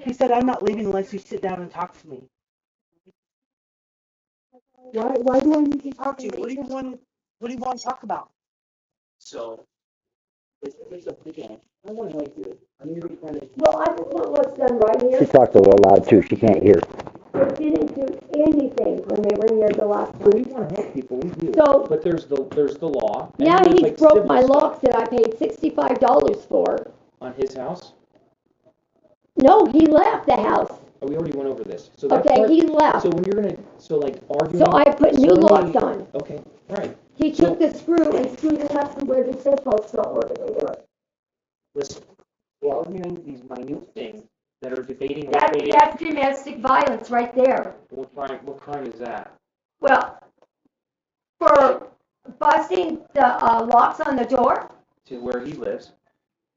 He said, I'm not leaving unless you sit down and talk to me. Why do I need to talk to you? What do you want to talk about? So, it's up again. I want to help you. I'm going to be kind of... Well, I just want what's done right here. She talks a little loud too. She can't hear. They didn't do anything when they were here the last So time. we want to help people, we do. So, but there's the law. now he's like broke my locks that I paid $65 for. On his house? No, he left the house. Oh, we already went over this. So Okay, he left. So when you're gonna, arguing. So I put new locks on. Okay, right. He took the screw and screwed it up to where the posts don't work. Listen, we're arguing these minute things that are debating. That's domestic violence right there. What crime is that? Well, for busting the locks on the door. To where he lives.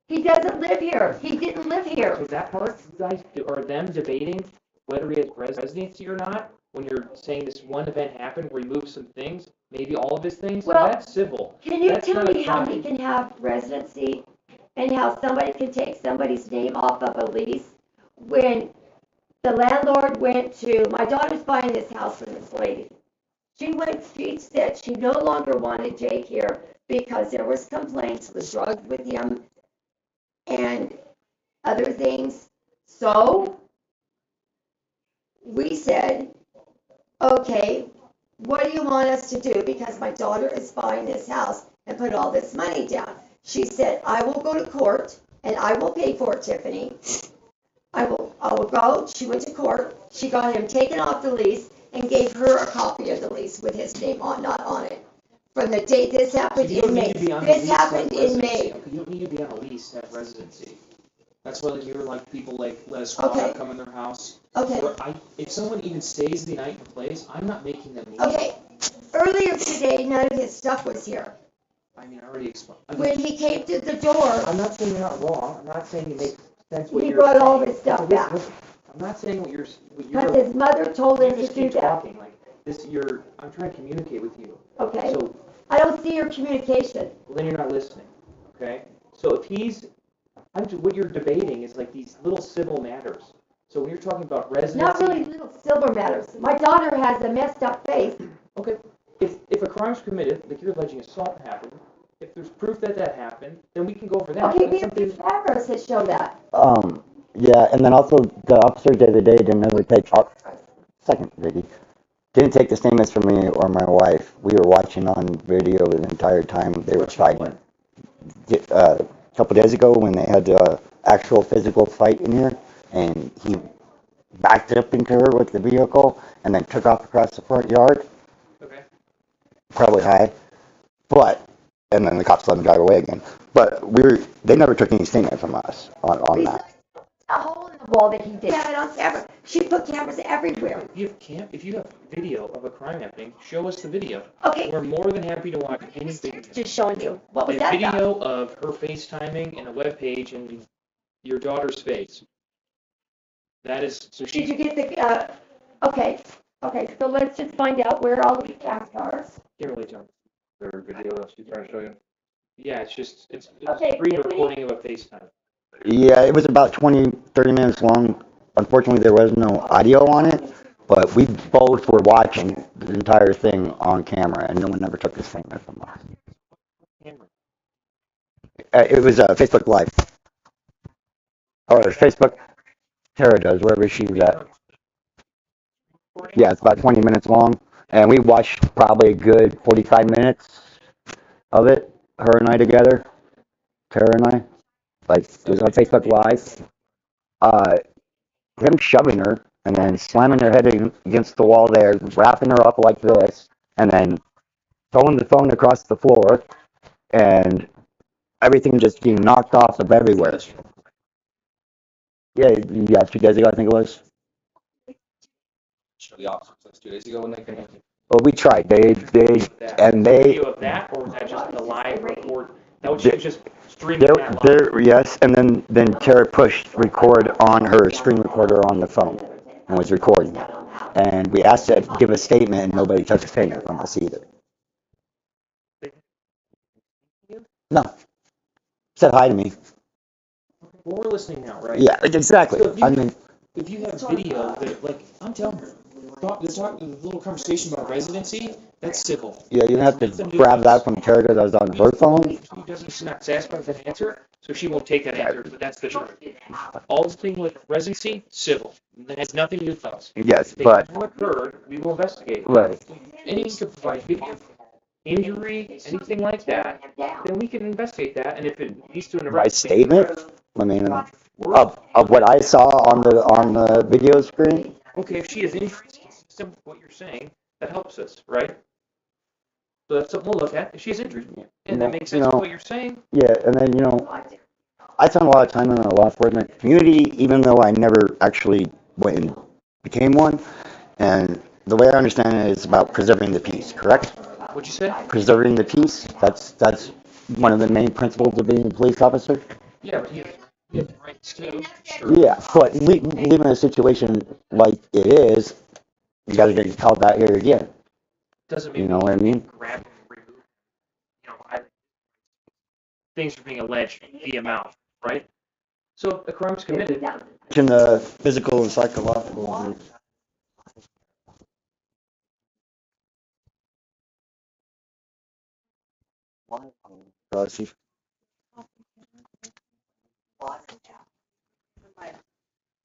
He doesn't live here. He didn't live here. So that part, you guys, are them debating whether he has residency or not? When you're saying this one event happened where he moved some things, maybe all of his things, well, that's civil. Can you tell me how he can have residency and how somebody can take somebody's name off of a lease when the landlord went to, my daughter's buying this house from this lady. She said she no longer wanted Jake here because there was complaints with drugs with him and other things. So we said, okay, what do you want us to do? Because my daughter is buying this house and put all this money down. She said, I will go to court and I will pay for it, Tiffany. I will go. She went to court. She got him taken off the lease and gave her a copy of the lease with his name not on it. From the date this happened in May. This happened in May. You don't need to be on a lease to have residency. That's why you're like people like let a squatter come in their house. Okay. If someone even stays the night in the place, I'm not making them leave. Okay. Earlier today, none of his stuff was here. I mean, I already explained. When he came to the door. I'm not saying you're not wrong. I'm not saying you make sense what he you're brought saying. all of his stuff back. I'm not saying what you're. Because his mother told him to do that. Talking like this. I'm trying to communicate with you. Okay. So I don't see your communication. Well, then you're not listening. Okay. So if what you're debating is like these little civil matters. So when you're talking about residency. Not really little silver matters. My daughter has a messed up face. Okay. If a crime's committed, like you're alleging assault happened, if there's proof that happened, then we can go for that. Okay, we have cameras that show that. Yeah, and then also the officer the other day didn't really take second Vicky didn't take the statements from me or my wife. We were watching on video the entire time they were fighting. A couple days ago when they had the actual physical fight in here, and he backed up into her with the vehicle and then took off across the front yard. Okay. Probably high, and then the cops let him drive away again. But they never took any statement from us on that. A hole in the wall that he did. Have it on camera. She put cameras everywhere. If you have video of a crime happening, show us the video. Okay. We're more than happy to watch any video. Just showing you. What was that video of her FaceTiming and a web page and your daughter's face. That is so she. Did you get the? Okay. So let's just find out where all these cameras are. Can't really tell. Their video that she's trying to show you. Yeah, it's okay, screen recording of a FaceTime. Yeah, it was about 20, 30 minutes long. Unfortunately, there was no audio on it, but we both were watching the entire thing on camera, and no one ever took the statement from us. Camera. It was Facebook Live. Or Facebook. Tara does, wherever she was at. Yeah, it's about 20 minutes long, and we watched probably a good 45 minutes of it, her and I together, Tara and I. Like, it was on Facebook Live. Him shoving her and then slamming her head against the wall there, wrapping her up like this, and then throwing the phone across the floor, and everything just being knocked off of everywhere. Yeah, 2 days ago, I think it was. Show the officers 2 days ago when they came in. Well, we tried. They. Video of that, or was that just the live record? That was just streaming that live? Yes, and then Tara pushed record on her screen recorder on the phone and was recording it. And we asked her to give a statement, and nobody took a statement from us either. No. Said hi to me. Well, we're listening now, right? Yeah, exactly. So if you have video that, like, I'm telling you, the little conversation about residency, that's civil. Yeah, you have to grab that from Tara that was on her phone. She's not satisfied with that answer, so she won't take that answer, but that's the truth. All the thing with residency, civil. That has nothing to do with us. Yes, If they but have occurred, we will investigate. right. Anything to provide video, injury, anything like that, then we can investigate that, and if it leads to an My arrest. statement, I mean, of what I saw on the video screen. Okay, if she has injuries consistent with what you're saying, that helps us, right? So that's something we'll look at. If she has injuries, and that makes sense with what you're saying. Yeah, and then I spent a lot of time in the law enforcement community, even though I never actually went and became one. And the way I understand it is about preserving the peace, correct? What'd you say? Preserving the peace. That's one of the main principles of being a police officer. Yeah, but he has rights too. Sure. Yeah, but leaving a situation like it is, you got to get called out here again. Doesn't mean you know what I mean? Grab and remove. Things are being alleged via mouth, right? So a crime's committed. In the physical and psychological.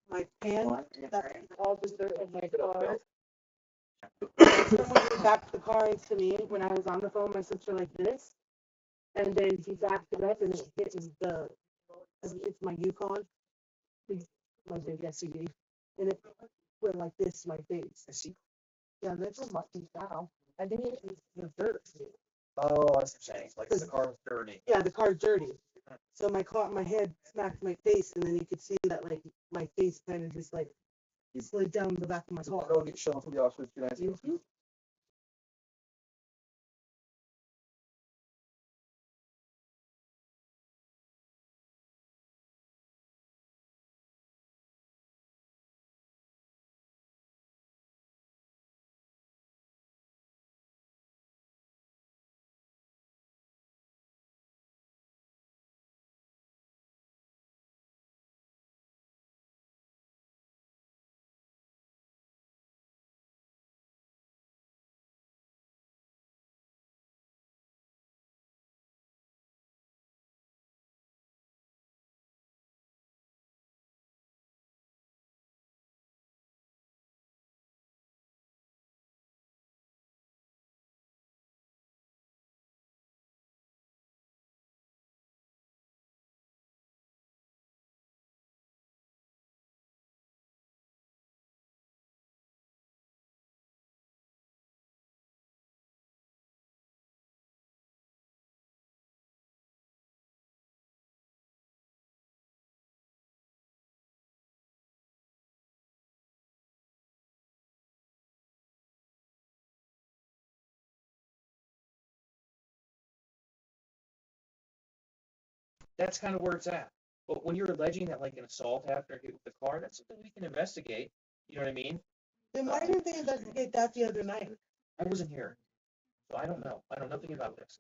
My pen, that's all dessert in my car. Someone gave back the cards to me when I was on the phone, my sister like this. And then he backed it up and it hit it's my Yukon. My big SUV. And it went like this to my face. Yeah, that's what my now. I think it was the dirt. Oh, I see what you're saying. Like the car was dirty. Yeah, the car's dirty. So my head smacked my face, and then you could see that like my face kind of just like slid down the back of my car. Go get shown for the officers. Mhm. That's kind of where it's at. But when you're alleging that like an assault happened or hit with the car, that's something we can investigate. You know what I mean? Then why didn't they investigate that the other night? I wasn't here, so I don't know. I know nothing about this.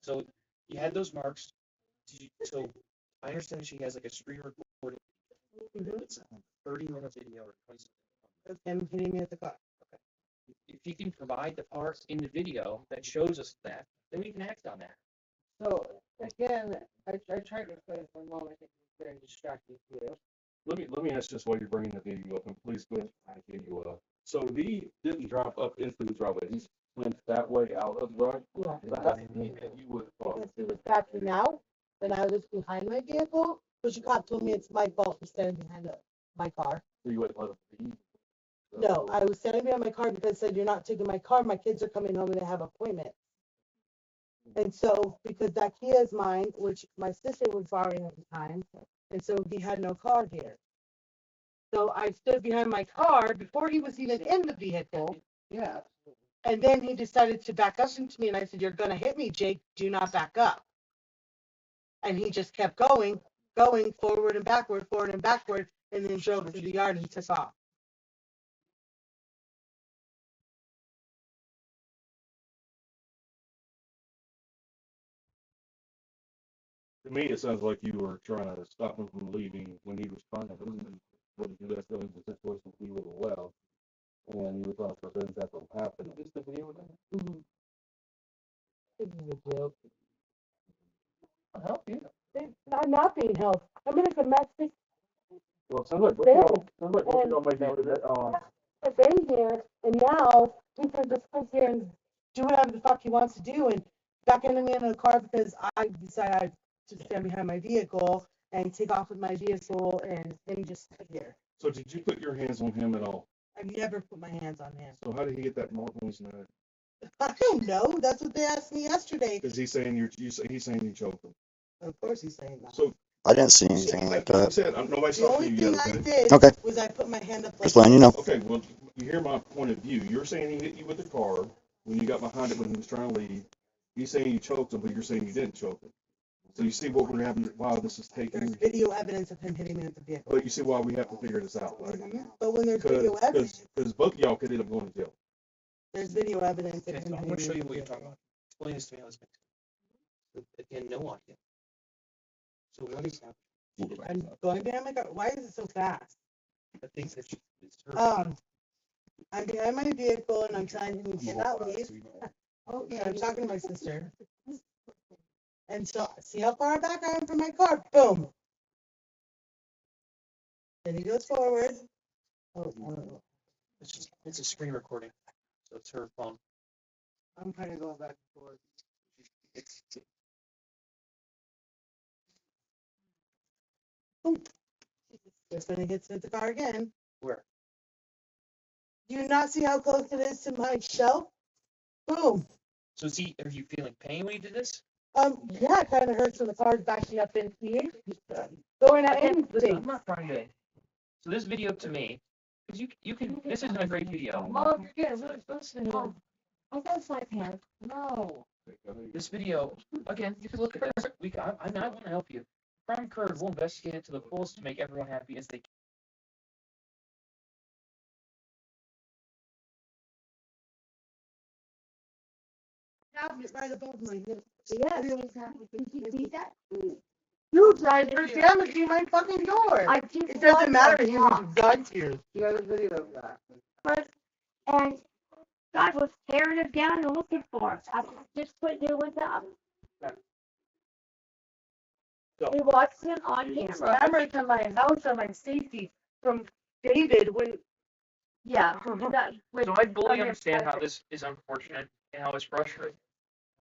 So you had those marks. So I understand she has like a screen recording. It's 30-minute video or 20. Of him hitting me at the car. If you can provide the parts in the video that shows us that, then we can act on that. So again, I tried to explain it for a moment. I think it's very distracting to you. Let me ask this while you're bringing the video up, and please go ahead and video up. So he didn't drive up into the driveway. He went that way out of the road. Yeah. That you would Because he was backing out, and I was behind my vehicle, which the cop told me it's my fault for standing behind my car. So you wouldn't let him leave. No, I was standing behind my car because it said, you're not taking my car. My kids are coming home and they have appointments. And so, because that Kia is mine, which my sister was borrowing at the time, and so he had no car here. So I stood behind my car before he was even in the vehicle. Yeah. And then he decided to back up into me, and I said, you're going to hit me, Jake. Do not back up. And he just kept going forward and backward, and then drove through the yard and took off. To me, it sounds like you were trying to stop him from leaving when he was trying to leave. what did you let go into the situation he would have left, and you thought for things that will happen. Is the video with that? Mhm. This is a joke. I'll help you. I'm not being helped. I'm in a domestic. Well, sounds like There. might be with that. I've been here, and now he can just sit here and do whatever the fuck he wants to do, and back into me in the car because I decided to stand behind my vehicle and take off with my vehicle, and then he just sit here. So did you put your hands on him at all? I've never put my hands on him. So how did he get that mark on his neck? I don't know. That's what they asked me yesterday. Is he saying he's saying you choked him? Of course he's saying that. So I didn't see anything like like I that. said, nobody's The talking only to you thing yet. I did Okay. was I put my hand up like Just letting you know. Okay, well, you hear my point of view. You're saying he hit you with the car when you got behind it when he was trying to leave. He's saying you choked him, but you're saying you didn't choke him. So you see what we're having, wow, this is There's taking, video evidence of him hitting me with the vehicle. but you see why we have to figure this out, right? But when there's video evidence, Because both of y'all could end up going to jail. there's video evidence of Okay, him I hitting want to show me you with what the you're talking vehicle. about. Explain this to me how this makes sense. Again, no audio. So what is happening? I'm going behind my car. Why is it so fast? I think that it's her. I'm behind my vehicle and I'm trying to cannot leave. Okay, I'm talking to my sister. And so, see how far back I am from my car? Boom. Then he goes forward. Oh, It's a screen recording, so it's her phone. I'm kind of going back and forth. Boom. Just then he gets into the car again. Where? Do you not see how close it is to my shelf? Boom. So are you feeling pain when you did this? Yeah, it kind of hurts when the car's backing up in here. Going at Listen, anything. I'm not trying to. So this video to me, because you can. This isn't a great video. Mom, you're getting listen. I got my pants. No. This video, again, you can look at this. I want to help you. Crime Curve will investigate it to the fullest to make everyone happy as they can. Cabinet right above my head. Yeah, exactly. Did you see that? You guys are damaging my fucking door. I just It doesn't matter. watched He them. was done here. You got a video of that. But, and God was tearing it down and looking for us. I was just putting it with them. So- We watched him on camera. Camera to my house and my safety from David when. Yeah. So I fully understand how this is unfortunate and how it's frustrating.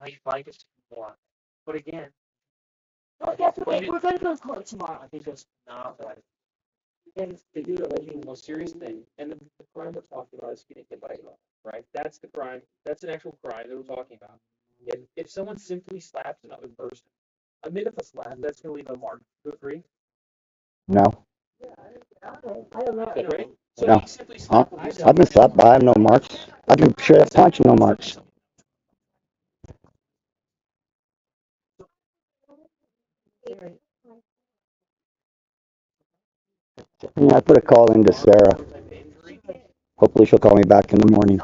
I like it a lot. But again, Well, guess what? We're going to go to court tomorrow. I think that's not right. And they do it like the most serious thing. And the crime we're talking about is getting hit by a car, right? That's the crime. That's an actual crime that we're talking about. If someone simply slaps another person, admit if a slap, that's going to leave a mark. You agree? No. I don't know. Right? So No. he simply slapped him. I've been slapped, but I have no marks. I've been straight up punched, no marks. Yeah, I put a call into Sarah. Hopefully she'll call me back in the morning.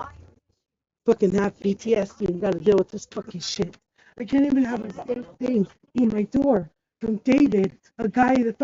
Fucking have PTSD and gotta deal with this fucking shit. I can't even have a safe thing in my door from David, a guy that